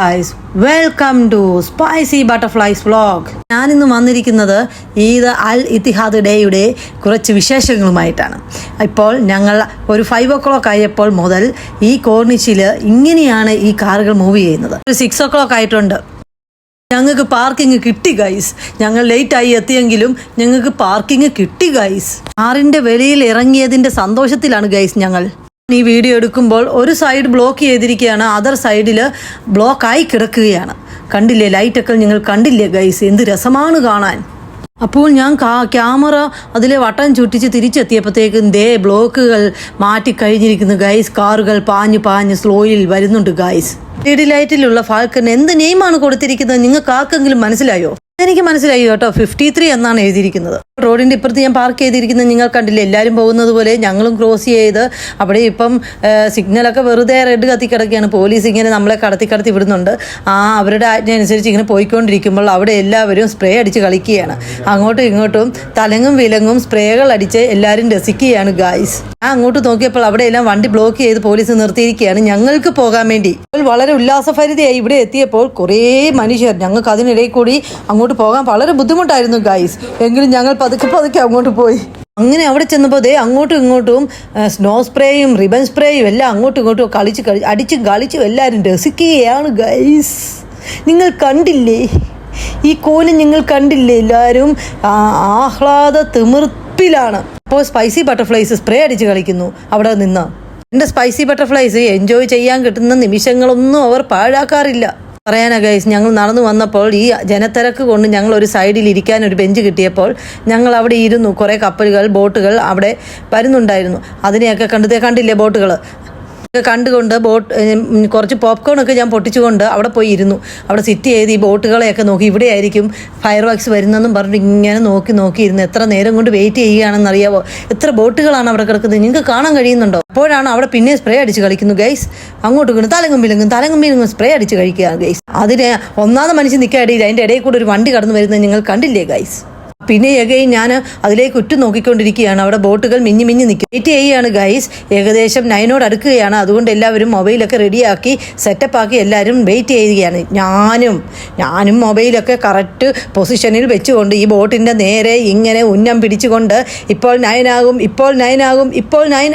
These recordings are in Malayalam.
Guys, welcome to Spicy Butterflies Vlog. ഞാനിന്ന് വന്നിരിക്കുന്നത് ഈദ് അൽ ഇത്തിഹാദ് ഡേയുടെ കുറച്ച് വിശേഷങ്ങളുമായിട്ടാണ്. ഇപ്പോൾ ഞങ്ങൾ ഒരു 5 o'clock ആയപ്പോൾ മുതൽ ഈ കോർണിഷിൽ ഇങ്ങനെയാണ് ഈ കാറുകൾ മൂവ് ചെയ്യുന്നത്. ഒരു 6 o'clock ആയിട്ടുണ്ട്. ഞങ്ങൾക്ക് പാർക്കിംഗ് കിട്ടി ഗൈസ്. ഞങ്ങൾ ലേറ്റായി എത്തിയെങ്കിലും ഞങ്ങൾക്ക് പാർക്കിംഗ് കിട്ടി ഗൈസ്. കാറിൻ്റെ വെളിയിൽ ഇറങ്ങിയതിൻ്റെ സന്തോഷത്തിലാണ് ഗൈസ് ഞങ്ങൾ. ഈ വീഡിയോ എടുക്കുമ്പോൾ ഒരു സൈഡ് ബ്ലോക്ക് ചെയ്തിരിക്കുകയാണ്, അതർ സൈഡിൽ ബ്ലോക്കായി കിടക്കുകയാണ്. കണ്ടില്ലേ, ലൈറ്റൊക്കെ നിങ്ങൾ കണ്ടില്ലേ ഗൈസ്? എന്ത് രസമാണ് കാണാൻ. അപ്പോൾ ഞാൻ ക്യാമറ അതിലെ വട്ടം ചുറ്റിച്ച് തിരിച്ചെത്തിയപ്പോഴത്തേക്കും ബ്ലോക്കുകൾ മാറ്റിക്കഴിഞ്ഞിരിക്കുന്നു ഗൈസ്. കാറുകൾ പാഞ്ഞ് സ്ലോയിൽ വരുന്നുണ്ട് ഗൈസ്. ലെഡി ലൈറ്റിലുള്ള ഫാൽക്കൺ എന്ത് നെയിമാണ് കൊടുത്തിരിക്കുന്നത് നിങ്ങൾക്ക് ആർക്കെങ്കിലും മനസ്സിലായോ? എനിക്ക് മനസ്സിലായി കേട്ടോ. 53 എന്നാണ് എഴുതിയിരിക്കുന്നത്. റോഡിൻ്റെ ഇപ്പുറത്ത് ഞാൻ പാർക്ക് ചെയ്തിരിക്കുന്നത് നിങ്ങൾ കണ്ടില്ലേ. എല്ലാവരും പോകുന്നത് പോലെ ഞങ്ങളും ക്രോസ് ചെയ്ത് അവിടെ ഇപ്പം സിഗ്നലൊക്കെ വെറുതെ റെഡ് കത്തി കിടക്കുകയാണ്. പോലീസ് ഇങ്ങനെ നമ്മളെ കടത്തി വിടുന്നുണ്ട്. അവരുടെ ആജ്ഞ ഇങ്ങനെ പോയിക്കൊണ്ടിരിക്കുമ്പോൾ അവിടെ എല്ലാവരും സ്പ്രേ അടിച്ച് കളിക്കുകയാണ്. അങ്ങോട്ടും ഇങ്ങോട്ടും തലങ്ങും വിലങ്ങും സ്പ്രേകൾ അടിച്ച് എല്ലാവരും രസിക്കുകയാണ് ഗായ്സ്. ഞാൻ അങ്ങോട്ട് നോക്കിയപ്പോൾ അവിടെ എല്ലാം വണ്ടി ബ്ലോക്ക് ചെയ്ത് പോലീസ് നിർത്തിയിരിക്കുകയാണ് ഞങ്ങൾക്ക് പോകാൻ വേണ്ടി. വളരെ ഉല്ലാസഭരിതയായി ഇവിടെ എത്തിയപ്പോൾ കുറേ മനുഷ്യർ. ഞങ്ങൾക്ക് അതിനിടയിൽ കൂടി അങ്ങോട്ട് പോകാൻ വളരെ ബുദ്ധിമുട്ടായിരുന്നു ഗൈസ്. എങ്കിലും ഞങ്ങൾ പതുക്കെ അങ്ങോട്ട് പോയി. അങ്ങനെ അവിടെ ചെന്നപ്പോൾ അങ്ങോട്ടും ഇങ്ങോട്ടും സ്നോ സ്പ്രേയും റിബൺ സ്പ്രേയും എല്ലാം അങ്ങോട്ടും ഇങ്ങോട്ടും കളിച്ചും എല്ലാവരും രസിക്കുകയാണ് ഗൈസ്. നിങ്ങൾ കണ്ടില്ലേ ഈ കോലം? നിങ്ങൾ കണ്ടില്ലേ? എല്ലാവരും ആഹ്ലാദ തിമിർപ്പിലാണ്. അപ്പോൾ സ്പൈസി ബട്ടർഫ്ലൈസ് സ്പ്രേ അടിച്ച് കളിക്കുന്നു അവിടെ നിന്ന്. എൻ്റെ സ്പൈസി ബട്ടർഫ്ലൈസ് എൻജോയ് ചെയ്യാൻ കിട്ടുന്ന നിമിഷങ്ങളൊന്നും അവർ പാഴാക്കാറില്ല. പറയാനാ ഗൈസ്, ഞങ്ങൾ നടന്നു വന്നപ്പോൾ ഈ ജനത്തിരക്ക് കൊണ്ട് ഞങ്ങൾ ഒരു സൈഡിൽ ഇരിക്കാൻ ഒരു ബെഞ്ച് കിട്ടിയപ്പോൾ ഞങ്ങൾ അവിടെ ഇരുന്നു. കുറേ കപ്പലുകൾ ബോട്ടുകൾ അവിടെ വരുന്നുണ്ടായിരുന്നു. അതിനെയൊക്കെ കണ്ടില്ലേ ബോട്ടുകൾ കണ്ടുകൊണ്ട് കുറച്ച് പോപ്കോണൊക്കെ ഞാൻ പൊട്ടിച്ചുകൊണ്ട് അവിടെ പോയി ഇരുന്നു. അവിടെ സിറ്റ് ചെയ്ത് ഈ ബോട്ടുകളെയൊക്കെ നോക്കി ഇവിടെ ആയിരിക്കും ഫയർ വർക്ക്സ് വരുന്നതെന്നും പറഞ്ഞിട്ട് ഇങ്ങനെ നോക്കി ഇരുന്ന് എത്ര നേരം കൊണ്ട് വെയിറ്റ് ചെയ്യുകയാണെന്നറിയാവോ? എത്ര ബോട്ടുകളാണ് അവിടെ കിടക്കുന്നത് നിങ്ങൾക്ക് കാണാൻ കഴിയുന്നുണ്ടോ? അപ്പോഴാണ് അവിടെ പിന്നെ സ്പ്രേ അടിച്ച് കളിക്കുന്നു ഗൈസ്. അങ്ങോട്ട് ഇങ്ങോട്ട് തലങ്ങും വിലങ്ങും സ്പ്രേ അടിച്ച് കഴിക്കുക ഗൈസ്. അതിന് ഒന്നാമത് മനുഷ്യൻ നിൽക്കാടിയില്ല. അതിൻ്റെ ഇടയിൽ കൂടെ ഒരു വണ്ടി കടന്നു വരുന്നത് നിങ്ങൾ കണ്ടില്ലേ ഗൈസ്? പിന്നെ ഞാൻ അതിലേക്ക് നോക്കിക്കൊണ്ടിരിക്കുകയാണ്. അവിടെ ബോട്ടുകൾ മിന്നി നിൽക്കും. വെയിറ്റ് ചെയ്യുകയാണ് ഗൈസ്. ഏകദേശം 9 അടുക്കുകയാണ്. അതുകൊണ്ട് എല്ലാവരും മൊബൈലൊക്കെ റെഡിയാക്കി സെറ്റപ്പാക്കി എല്ലാവരും വെയിറ്റ് ചെയ്യുകയാണ്. ഞാനും മൊബൈലൊക്കെ കറക്റ്റ് പൊസിഷനിൽ വെച്ചുകൊണ്ട് ഈ ബോട്ടിൻ്റെ നേരെ ഇങ്ങനെ ഉന്നം പിടിച്ചുകൊണ്ട് ഇപ്പോൾ 9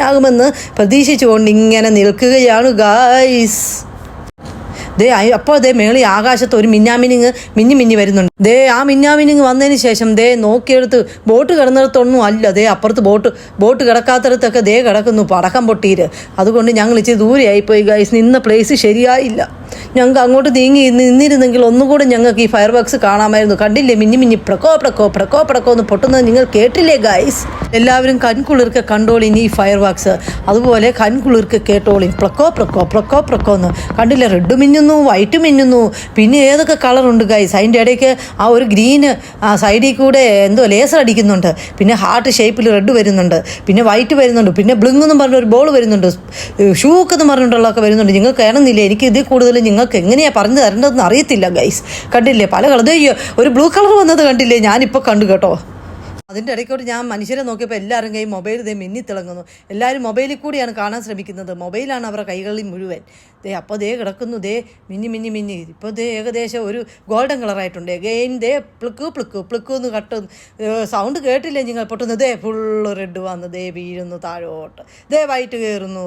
ആകുമെന്ന് പ്രതീക്ഷിച്ചുകൊണ്ട് ഇങ്ങനെ നിൽക്കുകയാണ് ഗൈസ്. അപ്പോൾ മേളി ആകാശത്ത് ഒരു മിന്നി വരുന്നുണ്ട്. ആ മിന്നാമിനിങ് വന്നതിന് ശേഷം നോക്കിയെടുത്ത് ബോട്ട് കിടന്നിടത്തൊന്നും അല്ല. അപ്പുറത്ത് ബോട്ട് കിടക്കാത്തടത്തൊക്കെ കിടക്കുന്നു പടക്കം പൊട്ടിയിട്ട്. അതുകൊണ്ട് ഞങ്ങൾ ഇച്ചിരി ദൂരെയായിപ്പോയി ഗൈസ്. നിന്ന പ്ലേസ് ശരിയായില്ല. ഞങ്ങൾക്ക് അങ്ങോട്ട് നിന്നിരുന്നെങ്കിൽ ഒന്നുകൂടെ ഞങ്ങൾക്ക് ഈ ഫയർ വർക്ക്സ് കാണാമായിരുന്നു. കണ്ടില്ലേ മിന്നി പ്രക്കോ എന്ന് പൊട്ടുന്നത് നിങ്ങൾ കേട്ടില്ലേ ഗൈസ്? എല്ലാവരും കൺകുളിർക്കെ കണ്ടോളിൻ ഈ ഫയർ വർക്ക്സ്. അതുപോലെ കൺകുളിർക്കെ കേട്ടോളിൻ പ്രക്കോ എന്ന്. കണ്ടില്ലേ റെഡ് മിന്നുന്നു, വൈറ്റ് മിന്നുന്നു, പിന്നെ ഏതൊക്കെ കളറുണ്ട് ഗൈസ്. അതിൻ്റെ ഇടയ്ക്ക് ആ ഒരു ഗ്രീന് സൈഡിൽ കൂടെ ലേസർ അടിക്കുന്നുണ്ട്. പിന്നെ ഹാർട്ട് ഷേപ്പിൽ റെഡ് വരുന്നുണ്ട്, പിന്നെ വൈറ്റ് വരുന്നുണ്ട്, പിന്നെ ബ്ലിങ് എന്ന് പറഞ്ഞ ഒരു ബോൾ വരുന്നുണ്ട്, ഷൂക്ക് എന്ന് പറഞ്ഞിട്ടുള്ളതൊക്കെ വരുന്നുണ്ട്. നിങ്ങൾക്ക് കാണുന്നില്ല. എനിക്ക് ഇതിൽ കൂടുതൽ നിങ്ങൾക്ക് എങ്ങനെയാണ് പറഞ്ഞു തരേണ്ടതെന്ന് അറിയത്തില്ല ഗൈസ്. കണ്ടില്ലേ പല കളർ. ഒരു ബ്ലൂ കളർ വന്നത് കണ്ടില്ലേ? ഞാനിപ്പോൾ കണ്ടു കേട്ടോ. അതിൻ്റെ ഇടയ്ക്കോട്ട് ഞാൻ മനുഷ്യരെ നോക്കിയപ്പോൾ എല്ലാവരും കൈ മൊബൈൽ മിന്നിത്തിളങ്ങുന്നു. എല്ലാവരും മൊബൈലിൽ കൂടിയാണ് കാണാൻ ശ്രമിക്കുന്നത്. മൊബൈലാണ് അവരുടെ കൈകളിൽ മുഴുവൻ. അപ്പോൾ കിടക്കുന്നു മിന്നി. ഇപ്പോൾ ഏകദേശം ഒരു ഗോൾഡൻ കളറായിട്ടുണ്ട്. എഗെയിൻ പ്ലിക്കു എന്ന് കട്ടുന്നു. സൗണ്ട് കേട്ടില്ലേ നിങ്ങൾ? പൊട്ടുന്നു. ഫുള്ള് റെഡ് വന്ന് വീഴുന്നു താഴോട്ട്. വൈറ്റ് കയറുന്നു.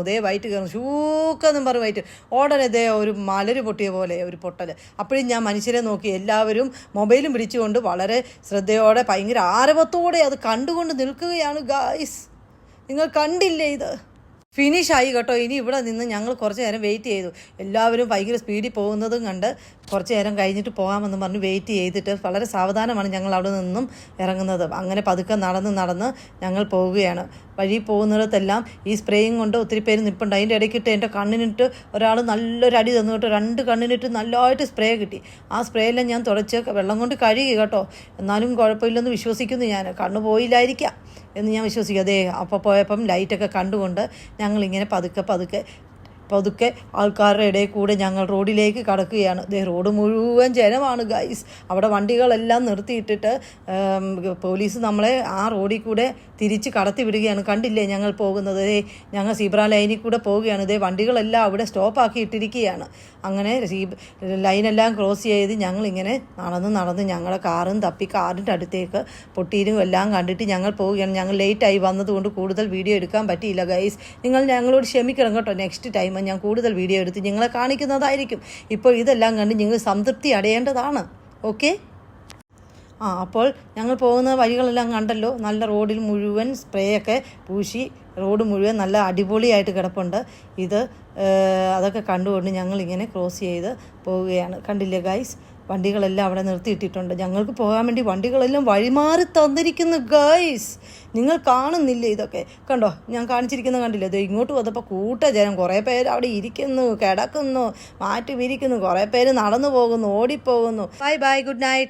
ഷൂക്കെന്നും പറഞ്ഞ് വൈറ്റ്. ഉടനെ ഒരു മലര് പൊട്ടിയ പോലെ ഒരു പൊട്ടൽ. അപ്പോഴും ഞാൻ മനുഷ്യരെ നോക്കി. എല്ലാവരും മൊബൈലും പിടിച്ചുകൊണ്ട് വളരെ ശ്രദ്ധയോടെ ഭയങ്കര ആരവത്തോടെ അത് കണ്ടുകൊണ്ട് നിൽക്കുകയാണ് ഗായ്സ്. നിങ്ങൾ കണ്ടില്ലേ? ഇത് ഫിനിഷായി കേട്ടോ. ഇനി ഇവിടെ നിന്ന് ഞങ്ങൾ കുറച്ച് നേരം വെയിറ്റ് ചെയ്തു. എല്ലാവരും ഭയങ്കര സ്പീഡിൽ പോകുന്നതും കണ്ട് കുറച്ച് നേരം കഴിഞ്ഞിട്ട് പോകാമെന്ന് പറഞ്ഞ് വെയിറ്റ് ചെയ്തിട്ട് വളരെ സാവധാനമാണ് ഞങ്ങൾ അവിടെ നിന്നും ഇറങ്ങുന്നത്. അങ്ങനെ പതുക്കെ നടന്ന് ഞങ്ങൾ പോവുകയാണ്. വഴി പോകുന്നിടത്തെല്ലാം ഈ സ്പ്രേയും കൊണ്ട് ഒത്തിരി പേര് നിൽപ്പുണ്ട്. അതിൻ്റെ ഇടയ്ക്കിട്ട് എൻ്റെ കണ്ണിനിട്ട് ഒരാൾ നല്ലൊരു അടി തന്നു കേട്ടോ. 2 കണ്ണിനിട്ട് നല്ലതായിട്ട് സ്പ്രേ കിട്ടി. ആ സ്പ്രേയെല്ലാം ഞാൻ തുടച്ച് വെള്ളം കൊണ്ട് കഴുകി കേട്ടോ. എന്നാലും കുഴപ്പമില്ലെന്ന് വിശ്വസിക്കുന്നു ഞാൻ. കണ്ണ് പോയില്ലായിരിക്കാം എന്ന് ഞാൻ വിശ്വസിക്കും. അപ്പോൾ പോയപ്പം ലൈറ്റൊക്കെ കണ്ടുകൊണ്ട് ഞങ്ങളിങ്ങനെ പതുക്കെ പതുക്കെ ആൾക്കാരുടെ ഇടയിൽ കൂടെ ഞങ്ങൾ റോഡിലേക്ക് കടക്കുകയാണ്. റോഡ് മുഴുവൻ ജനമാണ് ഗൈസ്. അവിടെ വണ്ടികളെല്ലാം നിർത്തിയിട്ടിട്ട് പോലീസ് നമ്മളെ ആ റോഡിൽ കൂടെ തിരിച്ച് കടത്തി വിടുകയാണ്. കണ്ടില്ലേ ഞങ്ങൾ പോകുന്നത്? ഞങ്ങൾ സീബ്ര ലൈനിൽ കൂടെ പോവുകയാണ്. വണ്ടികളെല്ലാം അവിടെ സ്റ്റോപ്പാക്കി ഇട്ടിരിക്കുകയാണ്. അങ്ങനെ ലൈനെല്ലാം ക്രോസ് ചെയ്ത് ഞങ്ങളിങ്ങനെ നടന്ന് ഞങ്ങളെ കാറും തപ്പി കാറിൻ്റെ അടുത്തേക്ക് പൊട്ടീരും എല്ലാം കണ്ടിട്ട് ഞങ്ങൾ പോവുകയാണ്. ഞങ്ങൾ ലേറ്റായി വന്നതുകൊണ്ട് കൂടുതൽ വീഡിയോ എടുക്കാൻ പറ്റിയില്ല ഗൈസ്. നിങ്ങൾ ഞങ്ങളോട് ക്ഷമിക്കണം കേട്ടോ. നെക്സ്റ്റ് ടൈം ഞാൻ കൂടുതൽ വീഡിയോ എടുത്ത് നിങ്ങളെ കാണിക്കുന്നതായിരിക്കും. ഇപ്പോൾ ഇതെല്ലാം കണ്ട് നിങ്ങൾ സംതൃപ്തി അടയേണ്ടതാണ്. ഓക്കെ. അപ്പോൾ ഞങ്ങൾ പോകുന്ന വഴികളെല്ലാം കണ്ടല്ലോ. നല്ല റോഡിൽ മുഴുവൻ സ്പ്രേയൊക്കെ പൂശി റോഡ് മുഴുവൻ നല്ല അടിപൊളിയായിട്ട് കിടപ്പുണ്ട്. അതൊക്കെ കണ്ടുകൊണ്ട് ഞങ്ങളിങ്ങനെ ക്രോസ് ചെയ്ത് പോവുകയാണ്. കണ്ടില്ലേ ഗൈസ്? വണ്ടികളെല്ലാം അവിടെ നിർത്തിയിട്ടിട്ടുണ്ട്. ഞങ്ങൾക്ക് പോകാൻ വേണ്ടി വണ്ടികളെല്ലാം വഴിമാറി തന്നിരിക്കുന്നു ഗൈസ്. നിങ്ങൾ കാണുന്നില്ലേ ഇതൊക്കെ? കണ്ടോ, ഞാൻ കാണിച്ചിരിക്കുന്നത് കണ്ടില്ലേ? അത് ഇങ്ങോട്ട് വന്നപ്പോൾ കൂട്ടജനം, കുറേ പേര് അവിടെ ഇരിക്കുന്നു, കിടക്കുന്നു, മാറ്റി വിരിക്കുന്നു, കുറേ പേര് നടന്നു പോകുന്നു, ഓടിപ്പോകുന്നു. Bye bye, good night.